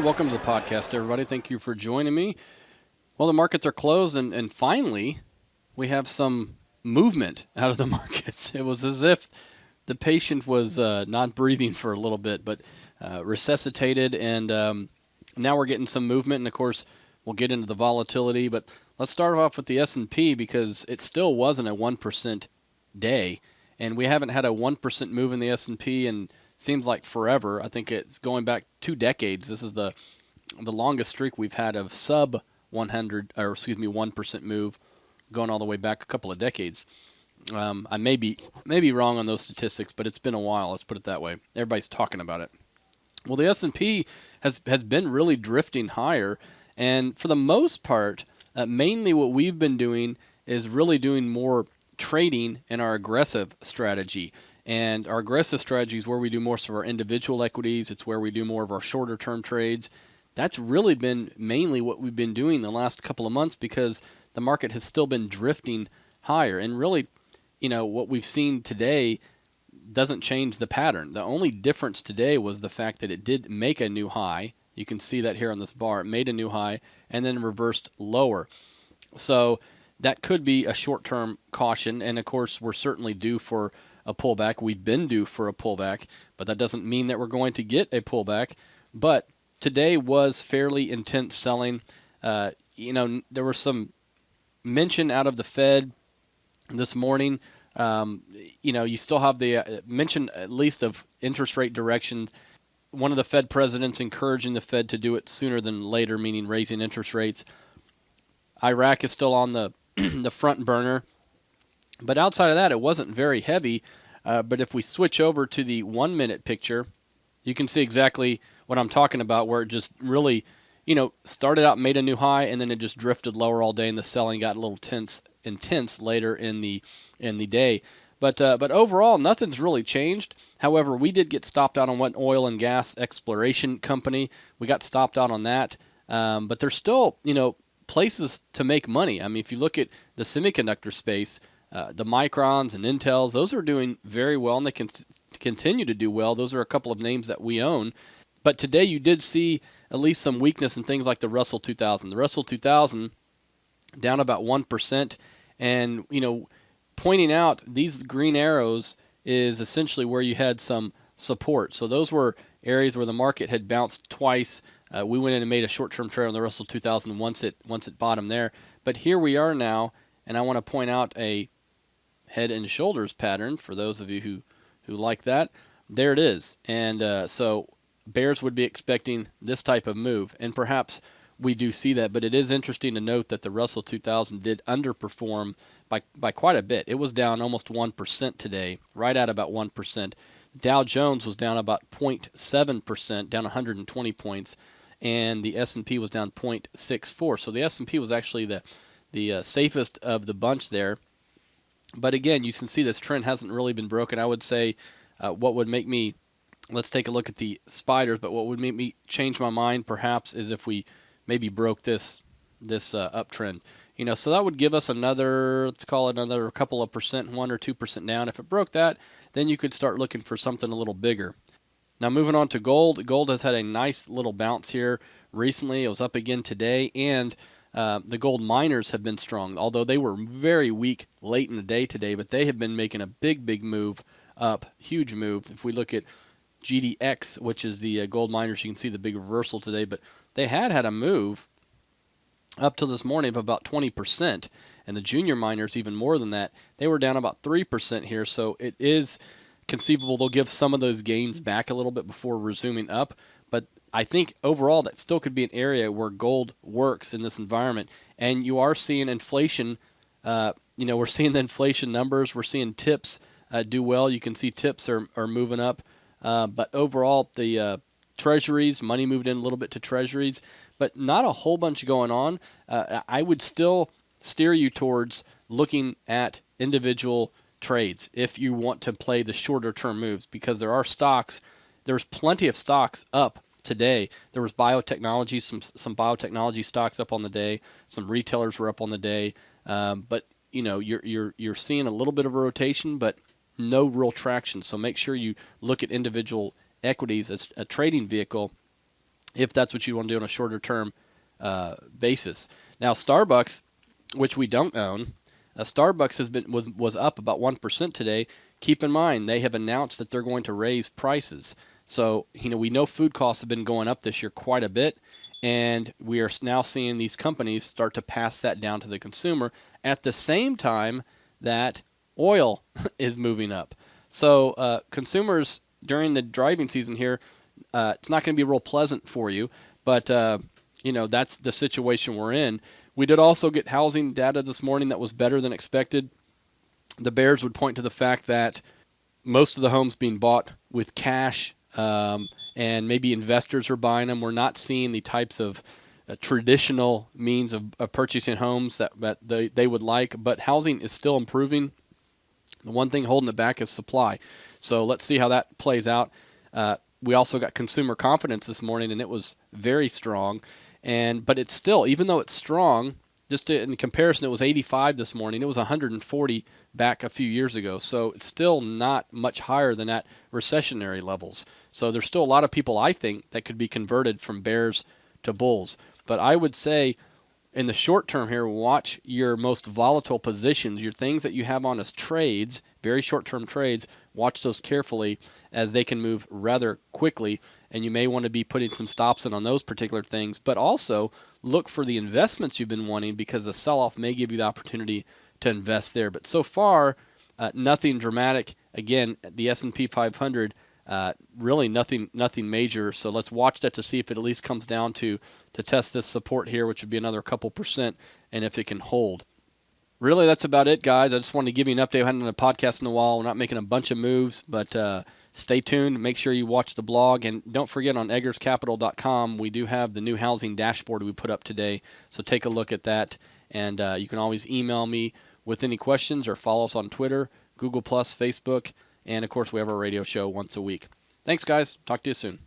welcome to the podcast, everybody. Thank you for joining me. Well, the markets are closed, and finally, we have some movement out of the markets. It was as if the patient was not breathing for a little bit, but resuscitated, and now we're getting some movement. And of course, we'll get into the volatility. But let's start off with the S&P because it still wasn't a 1% day, and we haven't had a 1% move in the S&P in seems like forever. I think it's going back 2 decades. This is the longest streak we've had of sub 1% move, going all the way back a couple of decades. I may be wrong on those statistics, but it's been a while. Let's put it that way. Everybody's talking about it. Well, the S&P has been really drifting higher, and for the most part, mainly what we've been doing is really doing more trading in our aggressive strategy. And our aggressive strategy is where we do most of our individual equities. It's where we do more of our shorter term trades. That's really been mainly what we've been doing the last couple of months because the market has still been drifting higher. And really, what we've seen today doesn't change the pattern. The only difference today was the fact that it did make a new high. You can see that here on this bar. It made a new high and then reversed lower. So that could be a short-term caution. And, of course, we're certainly due for a pullback. We've been due for a pullback, but that doesn't mean that we're going to get a pullback. But today was fairly intense selling. There was some mention out of the Fed this morning. You still have the mention at least of interest rate direction. One of the Fed presidents encouraging the Fed to do it sooner than later, meaning raising interest rates. Iraq is still on the the front burner. But outside of that, it wasn't very heavy. But if we switch over to the 1-minute picture, you can see exactly what I'm talking about, where it just really, started out, made a new high, and then it just drifted lower all day, and the selling got a little intense later in the day. But overall, nothing's really changed. However, we did get stopped out on one oil and gas exploration company. We got stopped out on that. But there's still, places to make money. I mean, if you look at the semiconductor space, the Microns and Intels, those are doing very well, and they can continue to do well. Those are a couple of names that we own. But today you did see at least some weakness in things like the Russell 2000. The Russell 2000 down about 1%. And, pointing out these green arrows is essentially where you had some support. So those were areas where the market had bounced twice. We went in and made a short-term trade on the Russell 2000 once it bottomed there. But here we are now, and I want to point out a head and shoulders pattern for those of you who like that. There it is. And so bears would be expecting this type of move, and perhaps we do see that, but it is interesting to note that the Russell 2000 did underperform by quite a bit. It was down almost 1% today, right at about 1%. Dow Jones was down about 0.7%, down 120 points, and the S&P was down 0.64. So the S&P was actually the safest of the bunch there. But again, you can see this trend hasn't really been broken. I would say what would make me, let's take a look at the spiders, but what would make me change my mind perhaps is if we maybe broke this uptrend. So that would give us another, let's call it another couple of percent, 1 or 2% down. If it broke that, then you could start looking for something a little bigger. Now moving on to gold. Gold has had a nice little bounce here recently. It was up again today, and the gold miners have been strong, although they were very weak late in the day today, but they have been making a big move up, huge move. If we look at GDX, which is the gold miners, you can see the big reversal today, but they had a move up till this morning of about 20%, and the junior miners even more than that. They were down about 3% here, so it is conceivable they'll give some of those gains back a little bit before resuming up, but I think overall that still could be an area where gold works in this environment. And you are seeing inflation. We're seeing the inflation numbers. We're seeing tips do well. You can see tips are moving up. But overall, the treasuries, money moved in a little bit to treasuries, but not a whole bunch going on. I would still steer you towards looking at individual trades if you want to play the shorter term moves, because there's plenty of stocks up today. There was biotechnology, some biotechnology stocks up on the day. Some retailers were up on the day. But you're seeing a little bit of a rotation, but no real traction. So make sure you look at individual equities as a trading vehicle if that's what you want to do on a shorter term basis. Now, Starbucks, which we don't own, Starbucks was up about 1% today. Keep in mind, they have announced that they're going to raise prices. So, we know food costs have been going up this year quite a bit, and we are now seeing these companies start to pass that down to the consumer at the same time that oil is moving up. So, consumers during the driving season here, it's not going to be real pleasant for you, but that's the situation we're in. We did also get housing data this morning that was better than expected. The bears would point to the fact that most of the homes being bought with cash, and maybe investors are buying them. We're not seeing the types of traditional means of purchasing homes that they would like, but housing is still improving. The one thing holding it back is supply. So let's see how that plays out. We also got consumer confidence this morning, and it was very strong. But it's still, even though it's strong, in comparison, it was 85 this morning. It was 140 back a few years ago. So it's still not much higher than at recessionary levels. So there's still a lot of people, I think, that could be converted from bears to bulls. But I would say in the short term here, watch your most volatile positions, your things that you have on as trades, very short-term trades. Watch those carefully as they can move rather quickly, and you may want to be putting some stops in on those particular things. But also look for the investments you've been wanting, because the sell-off may give you the opportunity to invest there. But so far, nothing dramatic. Again, the S&P 500, really nothing major. So let's watch that to see if it at least comes down to test this support here, which would be another couple percent, and if it can hold. Really, that's about it, guys. I just wanted to give you an update. I hadn't done a podcast in a while. We're not making a bunch of moves, but stay tuned. Make sure you watch the blog. And don't forget, on eggerscapital.com, we do have the new housing dashboard we put up today. So take a look at that. And you can always email me with any questions, or follow us on Twitter, Google+, Facebook, and, of course, we have our radio show once a week. Thanks, guys. Talk to you soon.